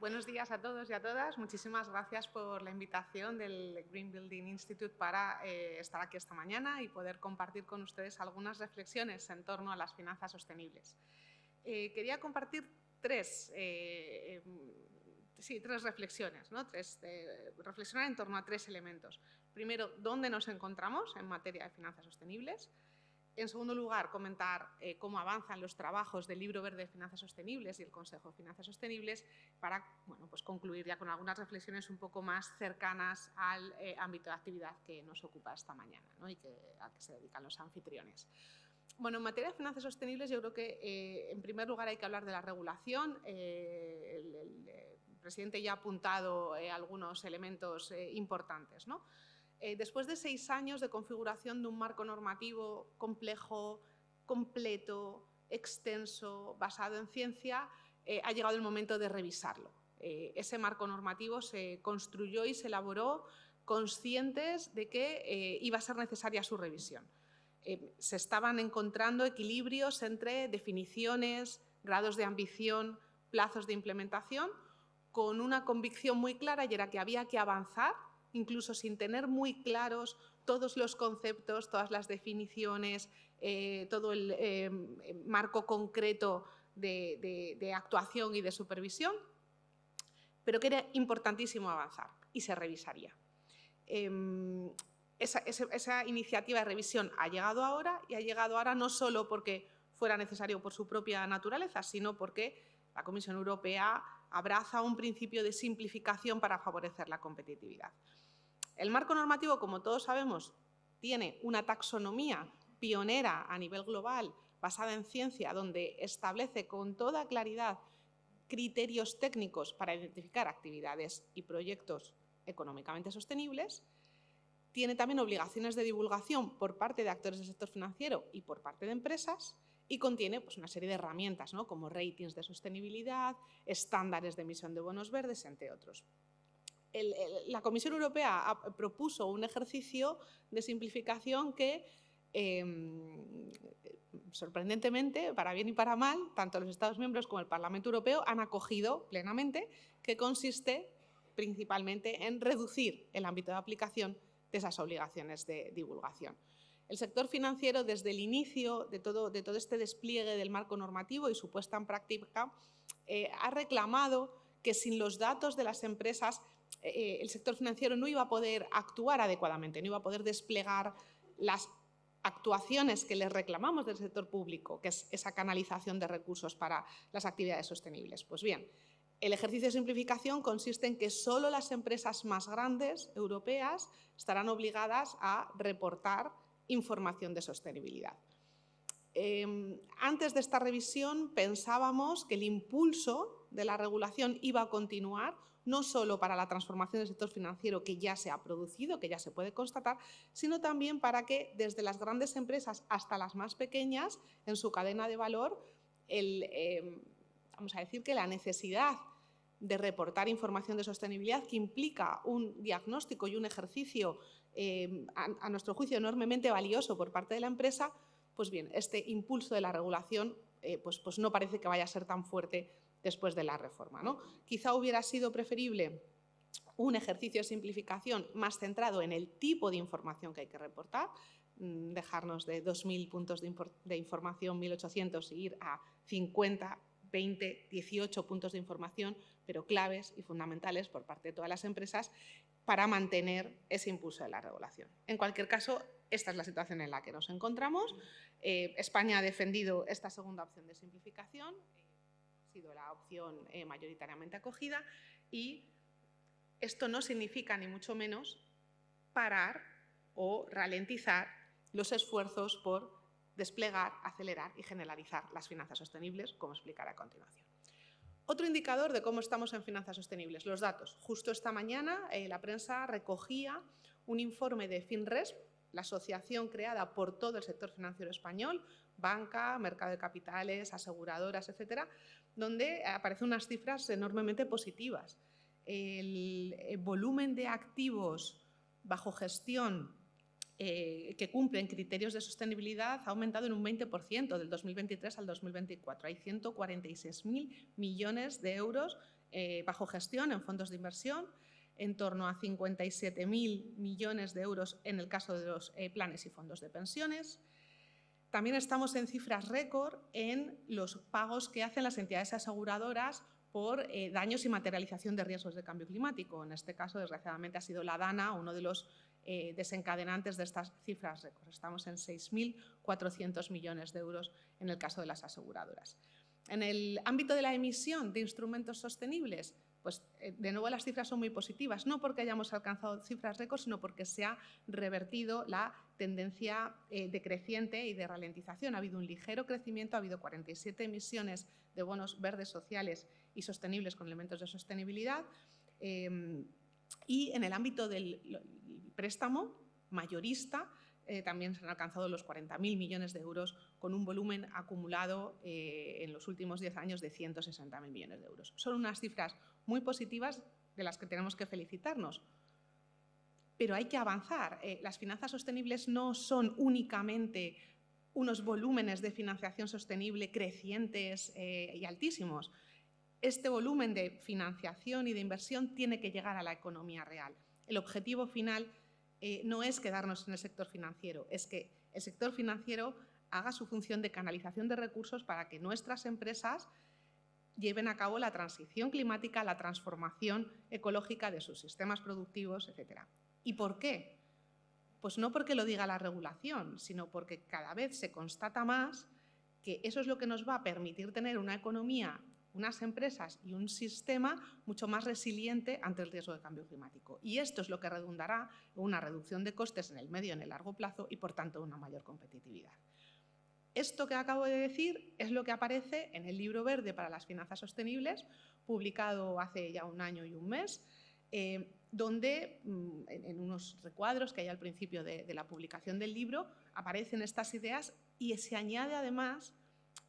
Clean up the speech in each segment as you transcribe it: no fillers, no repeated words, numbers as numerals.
Buenos días a todos y a todas. Muchísimas gracias por la invitación del Green Building Institute para estar aquí esta mañana y poder compartir con ustedes algunas reflexiones en torno a las finanzas sostenibles. Quería compartir tres reflexiones, ¿no? Reflexionar en torno a tres elementos. Primero, ¿dónde nos encontramos en materia de finanzas sostenibles? En segundo lugar, comentar cómo avanzan los trabajos del Libro Verde de Finanzas Sostenibles y el Consejo de Finanzas Sostenibles para pues concluir ya con algunas reflexiones un poco más cercanas al ámbito de actividad que nos ocupa esta mañana, ¿no? Y al que se dedican los anfitriones. Bueno, en materia de finanzas sostenibles yo creo que en primer lugar hay que hablar de la regulación. El presidente ya ha apuntado algunos elementos importantes, ¿no? Después de 6 años de configuración de un marco normativo complejo, completo, extenso, basado en ciencia, ha llegado el momento de revisarlo. Ese marco normativo se construyó y se elaboró conscientes de que iba a ser necesaria su revisión. Se estaban encontrando equilibrios entre definiciones, grados de ambición, plazos de implementación, con una convicción muy clara y era que había que avanzar incluso sin tener muy claros todos los conceptos, todas las definiciones, todo el marco concreto de actuación y de supervisión, pero que era importantísimo avanzar y se revisaría. Esa iniciativa de revisión ha llegado ahora y ha llegado ahora no solo porque fuera necesario por su propia naturaleza, sino porque la Comisión Europea abraza un principio de simplificación para favorecer la competitividad. El marco normativo, como todos sabemos, tiene una taxonomía pionera a nivel global basada en ciencia, donde establece con toda claridad criterios técnicos para identificar actividades y proyectos económicamente sostenibles. Tiene también obligaciones de divulgación por parte de actores del sector financiero y por parte de empresas y contiene pues, una serie de herramientas, ¿no? Como ratings de sostenibilidad, estándares de emisión de bonos verdes, entre otros. La Comisión Europea propuso un ejercicio de simplificación que, sorprendentemente, para bien y para mal, tanto los Estados miembros como el Parlamento Europeo han acogido plenamente, que consiste principalmente en reducir el ámbito de aplicación de esas obligaciones de divulgación. El sector financiero, desde el inicio de todo este despliegue del marco normativo y su puesta en práctica, ha reclamado que sin los datos de las empresas el sector financiero no iba a poder actuar adecuadamente, no iba a poder desplegar las actuaciones que les reclamamos del sector público, que es esa canalización de recursos para las actividades sostenibles. Pues bien, el ejercicio de simplificación consiste en que solo las empresas más grandes europeas estarán obligadas a reportar información de sostenibilidad. Antes de esta revisión pensábamos que el impulso de la regulación iba a continuar no solo para la transformación del sector financiero que ya se ha producido, que ya se puede constatar, sino también para que desde las grandes empresas hasta las más pequeñas, en su cadena de valor, vamos a decir que la necesidad de reportar información de sostenibilidad que implica un diagnóstico y un ejercicio, a nuestro juicio, enormemente valioso por parte de la empresa, pues bien, este impulso de la regulación pues no parece que vaya a ser tan fuerte después de la reforma, ¿no? Quizá hubiera sido preferible un ejercicio de simplificación más centrado en el tipo de información que hay que reportar, dejarnos de 2.000 puntos de información, 1.800 y ir a 50, 20, 18 puntos de información, pero claves y fundamentales por parte de todas las empresas para mantener ese impulso de la regulación. En cualquier caso, esta es la situación en la que nos encontramos. España ha defendido esta segunda opción de simplificación, ha sido la opción mayoritariamente acogida y esto no significa ni mucho menos parar o ralentizar los esfuerzos por desplegar, acelerar y generalizar las finanzas sostenibles, como explicaré a continuación. Otro indicador de cómo estamos en finanzas sostenibles, los datos. Justo esta mañana la prensa recogía un informe de FinRESP, la asociación creada por todo el sector financiero español, banca, mercado de capitales, aseguradoras, etcétera, donde aparecen unas cifras enormemente positivas. El volumen de activos bajo gestión que cumplen criterios de sostenibilidad ha aumentado en un 20% del 2023 al 2024. Hay 146.000 millones de euros bajo gestión en fondos de inversión, en torno a 57.000 millones de euros en el caso de los planes y fondos de pensiones. También estamos en cifras récord en los pagos que hacen las entidades aseguradoras por daños y materialización de riesgos de cambio climático. En este caso, desgraciadamente, ha sido la DANA uno de los desencadenantes de estas cifras récord. Estamos en 6.400 millones de euros en el caso de las aseguradoras. En el ámbito de la emisión de instrumentos sostenibles, pues de nuevo las cifras son muy positivas, no porque hayamos alcanzado cifras récord, sino porque se ha revertido la tendencia decreciente y de ralentización. Ha habido un ligero crecimiento, ha habido 47 emisiones de bonos verdes sociales y sostenibles con elementos de sostenibilidad. Y en el ámbito del préstamo mayorista, también se han alcanzado los 40.000 millones de euros con un volumen acumulado en los últimos 10 años de 160.000 millones de euros. Son unas cifras muy positivas de las que tenemos que felicitarnos, pero hay que avanzar. Las finanzas sostenibles no son únicamente unos volúmenes de financiación sostenible crecientes y altísimos. Este volumen de financiación y de inversión tiene que llegar a la economía real. El objetivo final no es quedarnos en el sector financiero, es que el sector financiero haga su función de canalización de recursos para que nuestras empresas lleven a cabo la transición climática, la transformación ecológica de sus sistemas productivos, etc. ¿Y por qué? Pues no porque lo diga la regulación, sino porque cada vez se constata más que eso es lo que nos va a permitir tener una economía, unas empresas y un sistema mucho más resiliente ante el riesgo de cambio climático. Y esto es lo que redundará en una reducción de costes en el medio y en el largo plazo y, por tanto, una mayor competitividad. Esto que acabo de decir es lo que aparece en el Libro Verde para las Finanzas Sostenibles, publicado hace ya un año y un mes, donde en unos recuadros que hay al principio de la publicación del libro aparecen estas ideas y se añade además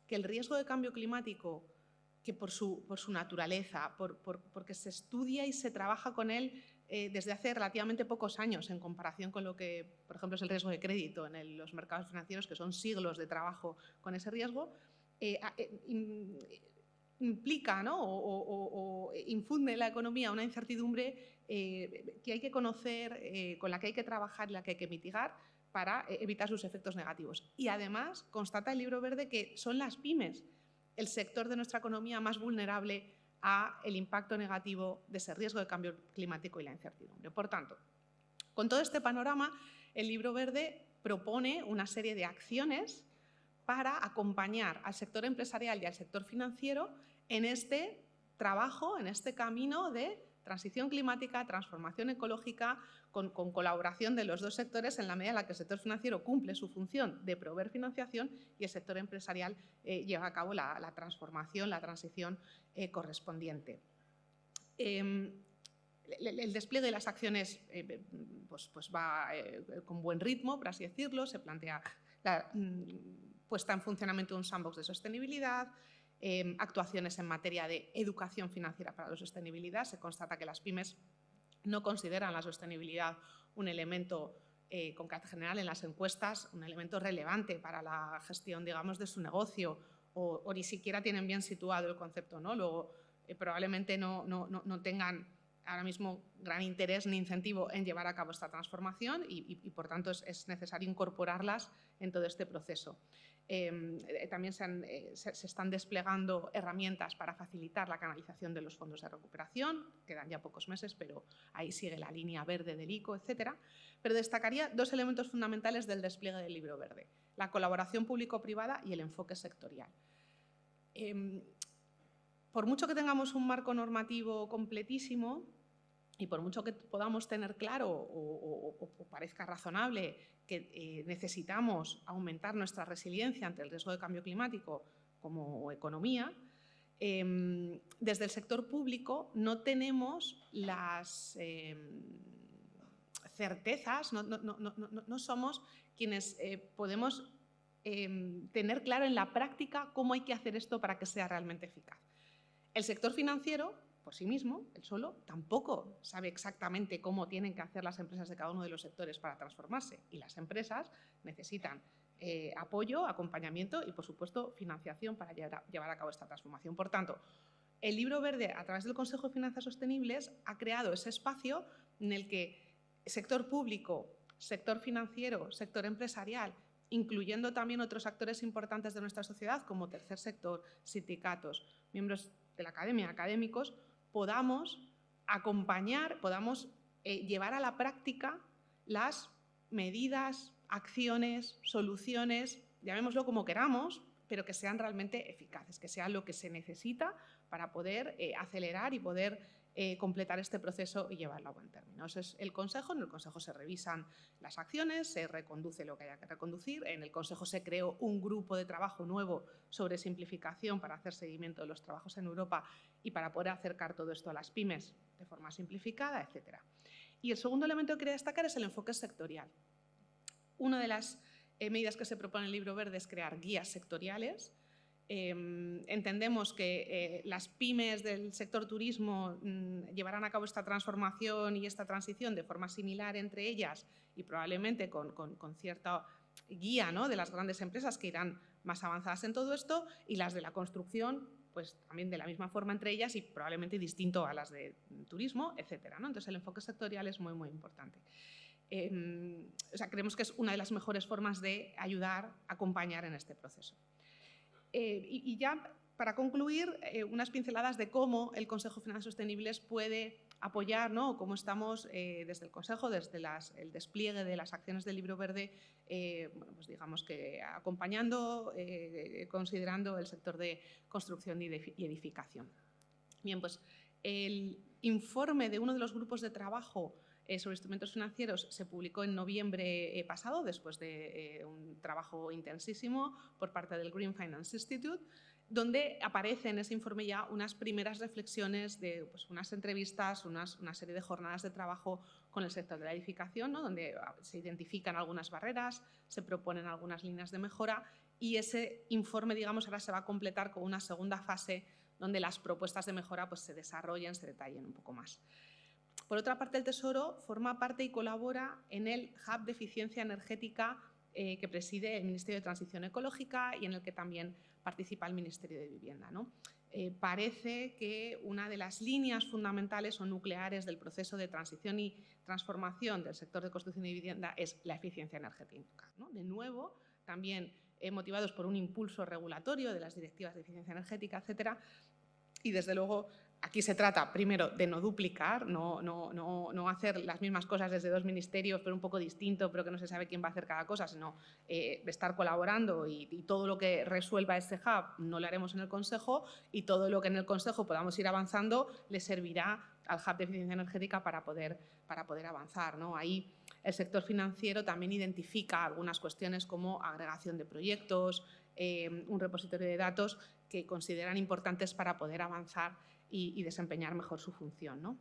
que el riesgo de cambio climático, que por su naturaleza, porque se estudia y se trabaja con él desde hace relativamente pocos años en comparación con lo que, por ejemplo, es el riesgo de crédito en los mercados financieros, que son siglos de trabajo con ese riesgo, implica, ¿no? o infunde en la economía una incertidumbre que hay que conocer, con la que hay que trabajar y la que hay que mitigar para evitar sus efectos negativos. Y además constata el Libro Verde que son las pymes el sector de nuestra economía más vulnerable al impacto negativo de ese riesgo de cambio climático y la incertidumbre. Por tanto, con todo este panorama, el Libro Verde propone una serie de acciones para acompañar al sector empresarial y al sector financiero en este trabajo, en este camino de transición climática, transformación ecológica, con colaboración de los dos sectores en la medida en la que el sector financiero cumple su función de proveer financiación y el sector empresarial lleva a cabo la transformación, la transición correspondiente. El despliegue de las acciones pues va con buen ritmo, por así decirlo. Se plantea la puesta en funcionamiento de un sandbox de sostenibilidad, actuaciones en materia de educación financiera para la sostenibilidad. Se constata que las pymes no consideran la sostenibilidad un elemento con carácter general en las encuestas, un elemento relevante para la gestión, digamos, de su negocio, o ni siquiera tienen bien situado el concepto, ¿no? Luego, probablemente no tengan ahora mismo gran interés ni incentivo en llevar a cabo esta transformación y por tanto, es necesario incorporarlas en todo este proceso. También se están desplegando herramientas para facilitar la canalización de los fondos de recuperación. Quedan ya pocos meses, pero ahí sigue la línea verde del ICO, etc. Pero destacaría dos elementos fundamentales del despliegue del Libro Verde: la colaboración público-privada y el enfoque sectorial. Por mucho que tengamos un marco normativo completísimo y por mucho que podamos tener claro o parezca razonable que necesitamos aumentar nuestra resiliencia ante el riesgo de cambio climático como economía, desde el sector público no tenemos las certezas, no somos quienes podemos tener claro en la práctica cómo hay que hacer esto para que sea realmente eficaz. El sector financiero, por sí mismo, él solo, tampoco sabe exactamente cómo tienen que hacer las empresas de cada uno de los sectores para transformarse, y las empresas necesitan apoyo, acompañamiento y, por supuesto, financiación para llevar a cabo esta transformación. Por tanto, el Libro Verde, a través del Consejo de Finanzas Sostenibles, ha creado ese espacio en el que sector público, sector financiero, sector empresarial, incluyendo también otros actores importantes de nuestra sociedad, como tercer sector, sindicatos, miembros de la academia, académicos, podamos acompañar, podamos llevar a la práctica las medidas, acciones, soluciones, llamémoslo como queramos, pero que sean realmente eficaces, que sea lo que se necesita para poder acelerar y poder completar este proceso y llevarlo a buen término. Ese es el Consejo. En el Consejo se revisan las acciones, se reconduce lo que haya que reconducir. En el Consejo se creó un grupo de trabajo nuevo sobre simplificación para hacer seguimiento de los trabajos en Europa y para poder acercar todo esto a las pymes de forma simplificada, etc. Y el segundo elemento que quería destacar es el enfoque sectorial. Una de las medidas que se propone en el Libro Verde es crear guías sectoriales. Entendemos que las pymes del sector turismo llevarán a cabo esta transformación y esta transición de forma similar entre ellas y probablemente con cierta guía, ¿no?, de las grandes empresas que irán más avanzadas en todo esto, y las de la construcción pues también de la misma forma entre ellas y probablemente distinto a las de turismo, etcétera, ¿no? Entonces el enfoque sectorial es muy, muy importante. Creemos que es una de las mejores formas de ayudar, acompañar en este proceso. Y ya para concluir, unas pinceladas de cómo el Consejo de Finanzas Sostenibles puede apoyar, ¿no?, o cómo estamos desde el Consejo, desde el despliegue de las acciones del Libro Verde, pues digamos que acompañando, considerando el sector de construcción y edificación. Bien, pues el informe de uno de los grupos de trabajo sobre instrumentos financieros se publicó en noviembre pasado, después de un trabajo intensísimo por parte del Green Finance Institute, donde aparece en ese informe ya unas primeras reflexiones de pues, unas entrevistas, una serie de jornadas de trabajo con el sector de la edificación, ¿no?, donde se identifican algunas barreras, se proponen algunas líneas de mejora, y ese informe, digamos, ahora se va a completar con una segunda fase donde las propuestas de mejora pues, se desarrollen, se detallen un poco más. Por otra parte, el Tesoro forma parte y colabora en el Hub de Eficiencia Energética que preside el Ministerio de Transición Ecológica y en el que también participa el Ministerio de Vivienda, ¿no? Parece que una de las líneas fundamentales o nucleares del proceso de transición y transformación del sector de construcción y vivienda es la eficiencia energética, ¿no? De nuevo, también motivados por un impulso regulatorio de las directivas de eficiencia energética, etcétera. Y, desde luego, aquí se trata, primero, de no duplicar, no hacer las mismas cosas desde dos ministerios, pero un poco distinto, pero que no se sabe quién va a hacer cada cosa, sino estar colaborando y todo lo que resuelva este hub no lo haremos en el Consejo y todo lo que en el Consejo podamos ir avanzando le servirá al hub de eficiencia energética para poder avanzar, ¿no? Ahí el sector financiero también identifica algunas cuestiones como agregación de proyectos, un repositorio de datos que consideran importantes para poder avanzar y desempeñar mejor su función, ¿no?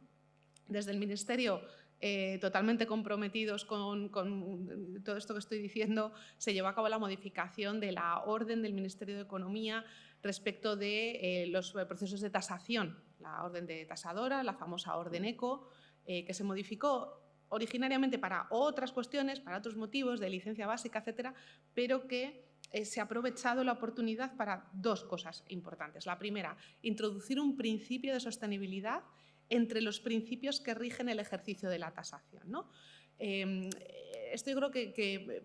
Desde el Ministerio, totalmente comprometidos con todo esto que estoy diciendo, se llevó a cabo la modificación de la orden del Ministerio de Economía respecto de los procesos de tasación, la orden de tasadora, la famosa orden ECO, que se modificó originariamente para otras cuestiones, para otros motivos de licencia básica, etcétera, pero que se ha aprovechado la oportunidad para dos cosas importantes. La primera, introducir un principio de sostenibilidad entre los principios que rigen el ejercicio de la tasación, ¿no? Esto yo creo que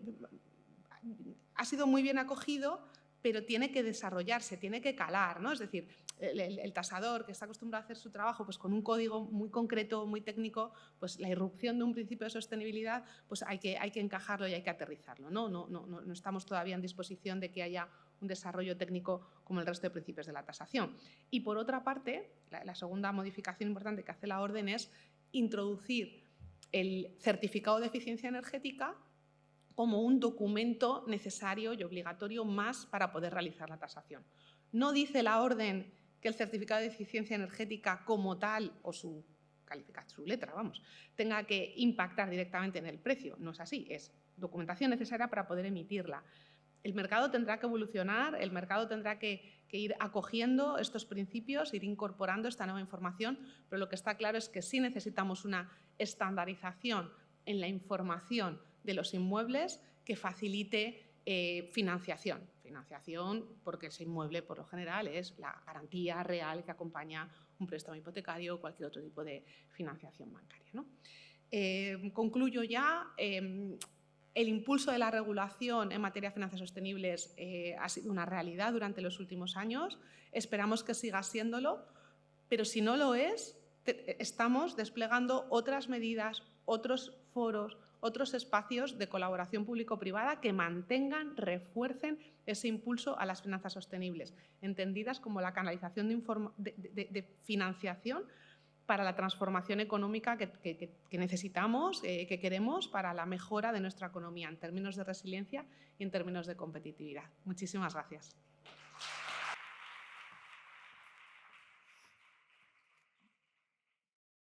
ha sido muy bien acogido, pero tiene que desarrollarse, tiene que calar, ¿no? Es decir, el tasador que está acostumbrado a hacer su trabajo pues, con un código muy concreto, muy técnico, pues la irrupción de un principio de sostenibilidad pues hay que encajarlo y hay que aterrizarlo, ¿no? No estamos todavía en disposición de que haya un desarrollo técnico como el resto de principios de la tasación. Y por otra parte, la segunda modificación importante que hace la orden es introducir el certificado de eficiencia energética como un documento necesario y obligatorio más para poder realizar la tasación. No dice la orden que el certificado de eficiencia energética como tal, o su calificación, su letra, vamos, tenga que impactar directamente en el precio. No es así, es documentación necesaria para poder emitirla. El mercado tendrá que evolucionar, el mercado tendrá que ir acogiendo estos principios, ir incorporando esta nueva información, pero lo que está claro es que sí necesitamos una estandarización en la información de los inmuebles que facilite financiación financiación, porque ese inmueble, por lo general, es la garantía real que acompaña un préstamo hipotecario o cualquier otro tipo de financiación bancaria, ¿no? Concluyo ya. El impulso de la regulación en materia de finanzas sostenibles ha sido una realidad durante los últimos años. Esperamos que siga siéndolo, pero si no lo es, estamos desplegando otras medidas, otros foros, otros espacios de colaboración público-privada que mantengan, refuercen ese impulso a las finanzas sostenibles, entendidas como la canalización de financiación para la transformación económica que necesitamos, que queremos para la mejora de nuestra economía en términos de resiliencia y en términos de competitividad. Muchísimas gracias.